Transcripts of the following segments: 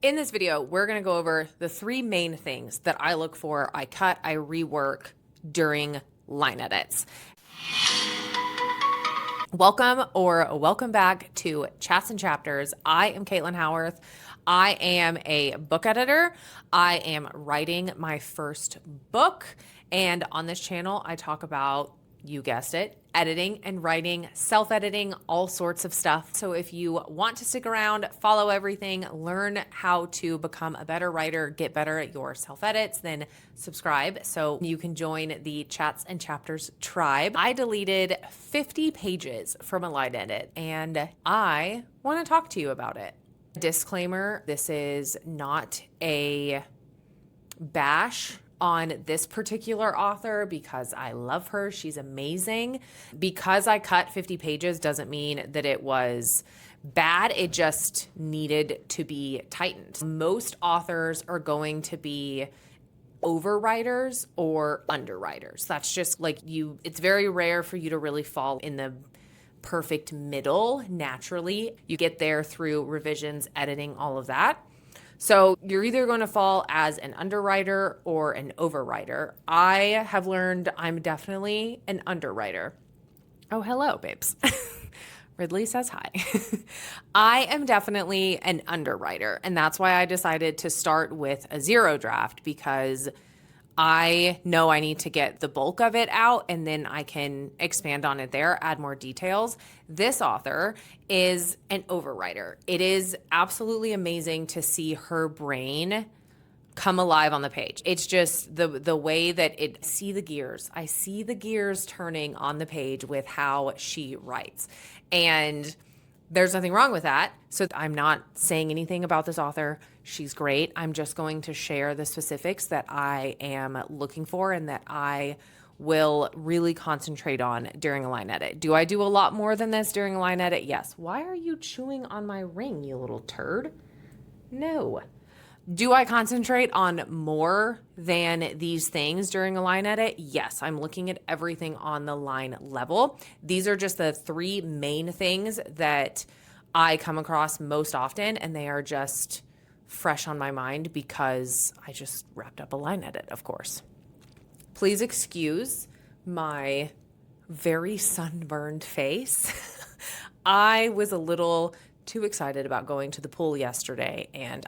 In this video, we're going to go over the three main things that I look for, I cut, I rework during line edits. Welcome back to Chats and Chapters. I am Caitlin Howarth. I am a book editor. I am writing my first book. And on this channel, I talk about, you guessed it, editing and writing, self-editing, all sorts of stuff. So if you want to stick around, follow everything, learn how to become a better writer, get better at your self-edits, then subscribe so you can join the Chats and Chapters tribe. I deleted 50 pages from a line edit and I want to talk to you about it. Disclaimer, this is not a bash on this particular author because I love her. She's amazing. Because I cut 50 pages doesn't mean that it was bad. It just needed to be tightened. Most authors are going to be overwriters or underwriters. That's just like you, it's very rare for you to really fall in the perfect middle naturally. You get there through revisions, editing, all of that. So you're either going to fall as an underwriter or an overwriter. I have learned I'm definitely an underwriter. Oh, hello, babes. Ridley says hi. I am definitely an underwriter, and that's why I decided to start with a zero draft, because I know I need to get the bulk of it out and then I can expand on it there, add more details. This author is an overwriter. It is absolutely amazing to see her brain come alive on the page. It's just the way that I see the gears turning on the page with how she writes. And there's nothing wrong with that. So I'm not saying anything about this author. She's great. I'm just going to share the specifics that I am looking for and that I will really concentrate on during a line edit. Do I do a lot more than this during a line edit? Yes. Why are you chewing on my ring, you little turd? No. Do I concentrate on more than these things during a line edit? Yes, I'm looking at everything on the line level. These are just the three main things that I come across most often, and they are just fresh on my mind because I just wrapped up a line edit, of course. Please excuse my very sunburned face. I was a little too excited about going to the pool yesterday, and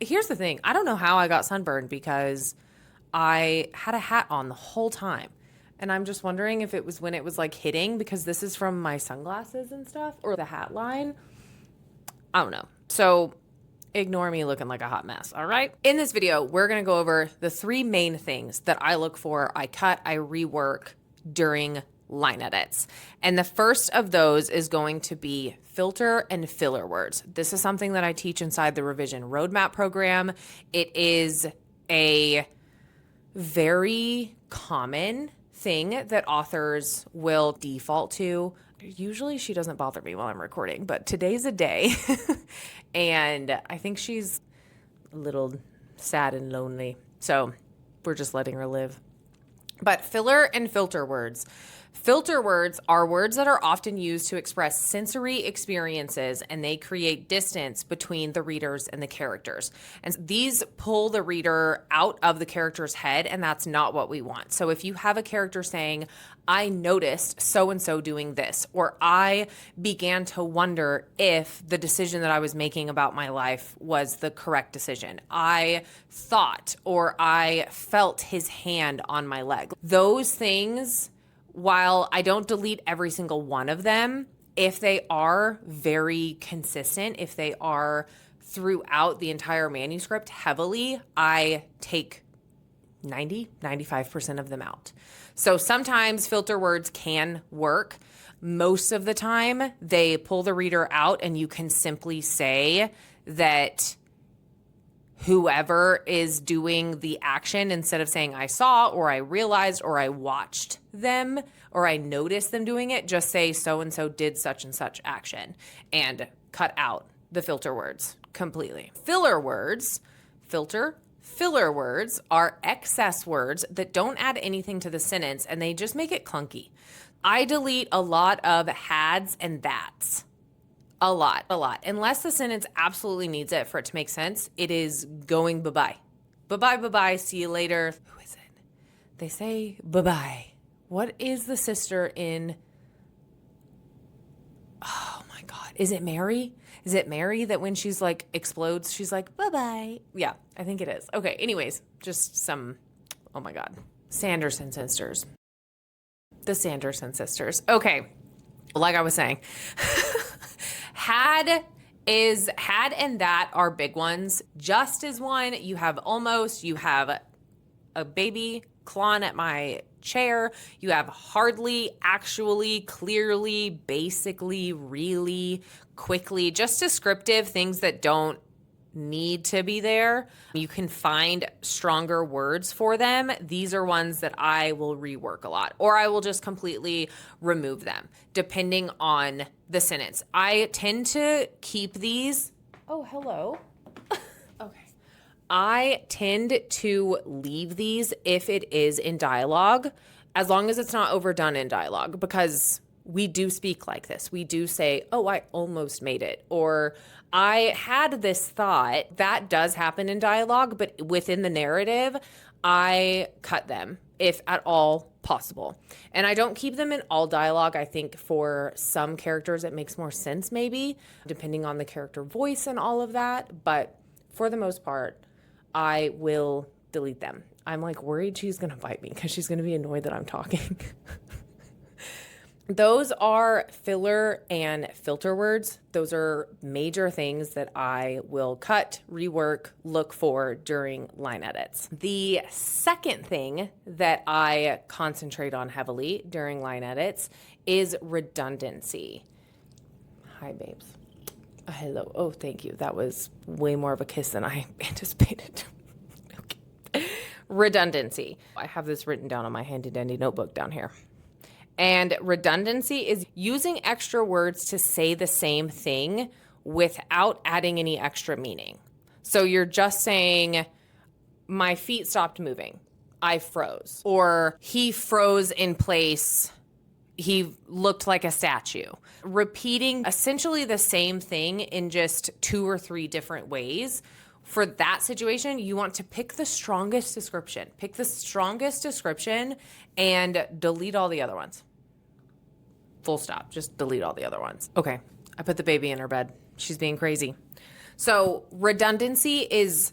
here's the thing. I don't know how I got sunburned because I had a hat on the whole time. And I'm just wondering if it was when it was like hitting, because this is from my sunglasses and stuff, or the hat line. I don't know. So ignore me looking like a hot mess, all right? In this video, we're going to go over the three main things that I look for, I cut, I rework during line edits. And the first of those is going to be filter and filler words. This is something that I teach inside the revision roadmap program. It is a very common thing that authors will default to. Usually she doesn't bother me while I'm recording, but today's a day. And I think she's a little sad and lonely. So we're just letting her live. But filler and filter words. Filter words are words that are often used to express sensory experiences, and they create distance between the readers and the characters. And these pull the reader out of the character's head, and that's not what we want. So if you have a character saying, I noticed so-and-so doing this, or I began to wonder if the decision that I was making about my life was the correct decision. I thought, or I felt his hand on my leg. Those things, while I don't delete every single one of them, if they are very consistent, if they are throughout the entire manuscript heavily, I take 95% of them out. So sometimes filter words can work. Most of the time, they pull the reader out, and you can simply say that whoever is doing the action, instead of saying I saw or I realized or I watched them or I noticed them doing it, just say so-and-so did such and such action and cut out the filter words completely. Filler words are excess words that don't add anything to the sentence and they just make it clunky. I delete a lot of hads and that's. A lot, a lot. Unless the sentence absolutely needs it for it to make sense, it is going bye-bye. Bye-bye, bye-bye, see you later. Who is it? They say bye-bye. What is the sister in... Oh my God. Is it Mary? Is it Mary that when she's like explodes, she's like, bye-bye? Yeah, I think it is. Okay, anyways, just some... Oh my God. Sanderson sisters. The Sanderson sisters. Okay, like I was saying... Had and that are big ones. Just is one. You have almost. You have a baby clawing at my chair. You have hardly, actually, clearly, basically, really, quickly. Just descriptive things that don't need to be there. You can find stronger words for them. These are ones that I will rework a lot, or I will just completely remove them depending on the sentence. I tend to keep these. Oh, hello. Okay. I tend to leave these if it is in dialogue, as long as it's not overdone in dialogue, because we do speak like this. We do say, oh, I almost made it, or I had this thought. That does happen in dialogue, but within the narrative, I cut them if at all possible. And I don't keep them in all dialogue. I think for some characters, it makes more sense maybe, depending on the character voice and all of that. But for the most part, I will delete them. I'm like worried she's going to bite me because she's going to be annoyed that I'm talking. Those are filler and filter words. Those are major things that I will cut, rework, look for during line edits. The second thing that I concentrate on heavily during line edits is redundancy. Hi, babes. Hello. Oh, thank you. That was way more of a kiss than I anticipated. Okay. Redundancy. I have this written down on my handy dandy notebook down here. And redundancy is using extra words to say the same thing without adding any extra meaning. So you're just saying, my feet stopped moving. I froze. Or he froze in place. He looked like a statue. Repeating essentially the same thing in just 2 or 3 different ways. For that situation, you want to pick the strongest description. Pick the strongest description and delete all the other ones. Full stop. Just delete all the other ones. Okay. I put the baby in her bed. She's being crazy. So redundancy is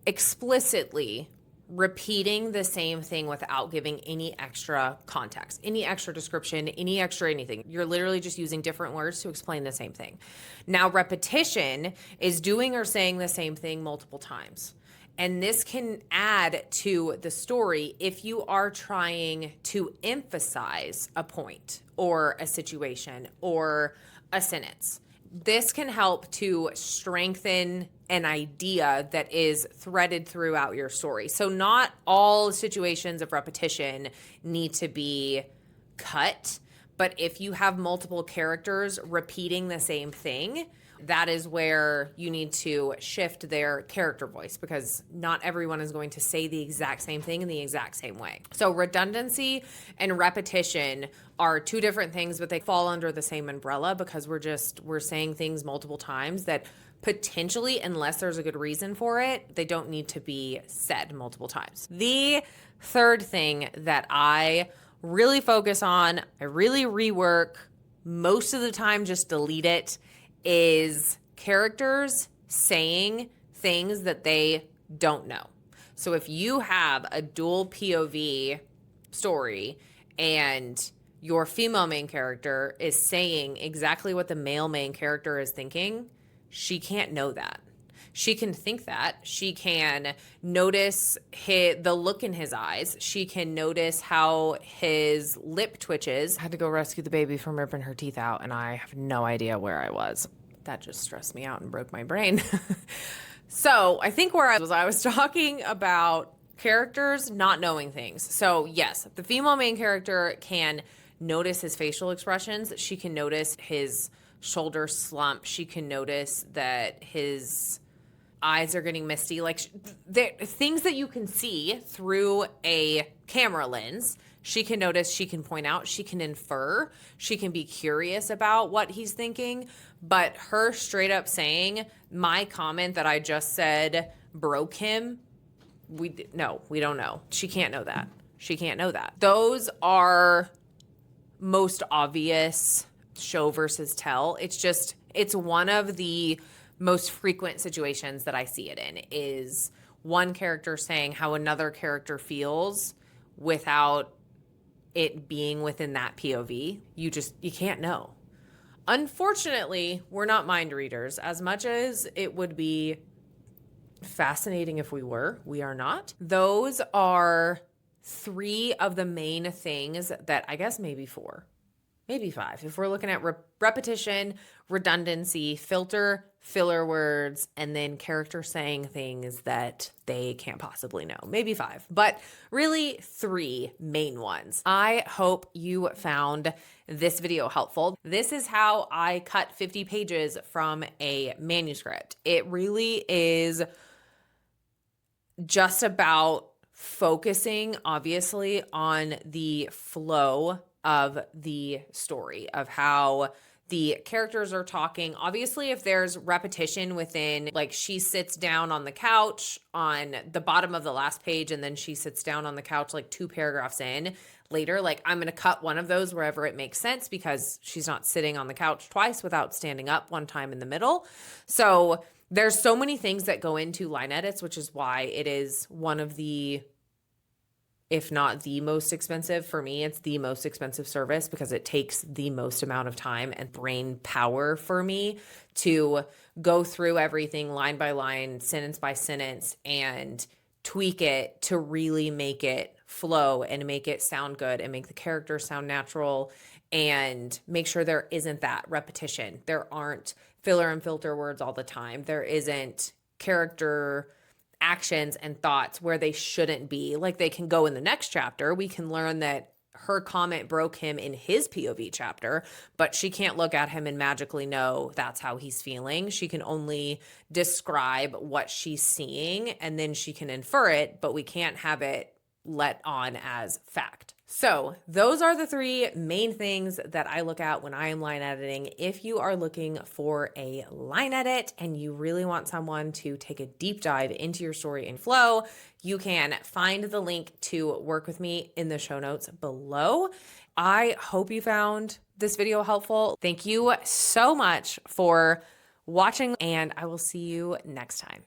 explicitly repeating the same thing without giving any extra context, any extra description, any extra anything. You're literally just using different words to explain the same thing. Now, repetition is doing or saying the same thing multiple times. And this can add to the story if you are trying to emphasize a point or a situation or a sentence. This can help to strengthen an idea that is threaded throughout your story. So not all situations of repetition need to be cut, but if you have multiple characters repeating the same thing, that is where you need to shift their character voice, because not everyone is going to say the exact same thing in the exact same way. So redundancy and repetition are 2 different things, but they fall under the same umbrella because we're saying things multiple times that potentially, unless there's a good reason for it, they don't need to be said multiple times. The third thing that I really focus on, I really rework, most of the time just delete it, is characters saying things that they don't know. So if you have a dual POV story and your female main character is saying exactly what the male main character is thinking, she can't know that. She can think that. She can notice the look in his eyes. She can notice how his lip twitches. I had to go rescue the baby from ripping her teeth out, and I have no idea where I was. That just stressed me out and broke my brain. So I think where I was talking about characters not knowing things. So yes, the female main character can notice his facial expressions. She can notice his shoulder slump. She can notice that his eyes are getting misty. Like things that you can see through a camera lens, She can notice, she can point out, she can infer, she can be curious about what he's thinking. But her straight up saying, my comment that I just said broke him, we don't know. She can't know that. She can't know that. Those are most obvious show versus tell. It's one of the most frequent situations that I see it in, is one character saying how another character feels without it being within that POV. You can't know. Unfortunately, we're not mind readers. As much as it would be fascinating if we were, we are not. Those are 3 of the main things that, I guess maybe 4, maybe 5. If we're looking at repetition, redundancy, filter, filler words, and then character saying things that they can't possibly know. Maybe 5, but really 3 main ones. I hope you found this video helpful. This is how I cut 50 pages from a manuscript. It really is just about focusing, obviously, on the flow of the story, of how the characters are talking. Obviously, if there's repetition within, like she sits down on the couch on the bottom of the last page and then she sits down on the couch like 2 paragraphs in later, like I'm going to cut one of those wherever it makes sense because she's not sitting on the couch twice without standing up one time in the middle. So there's so many things that go into line edits, which is why it is one of the, if not the most expensive, for me, it's the most expensive service because it takes the most amount of time and brain power for me to go through everything line by line, sentence by sentence, and tweak it to really make it flow and make it sound good and make the characters sound natural and make sure there isn't that repetition. There aren't filler and filter words all the time. There isn't character actions and thoughts where they shouldn't be. Like they can go in the next chapter. We can learn that her comment broke him in his POV chapter, but she can't look at him and magically know that's how he's feeling. She can only describe what she's seeing and then she can infer it, but we can't have it let on as fact. So those are the 3 main things that I look at when I am line editing. If you are looking for a line edit and you really want someone to take a deep dive into your story and flow, you can find the link to work with me in the show notes below. I hope you found this video helpful. Thank you so much for watching, and I will see you next time.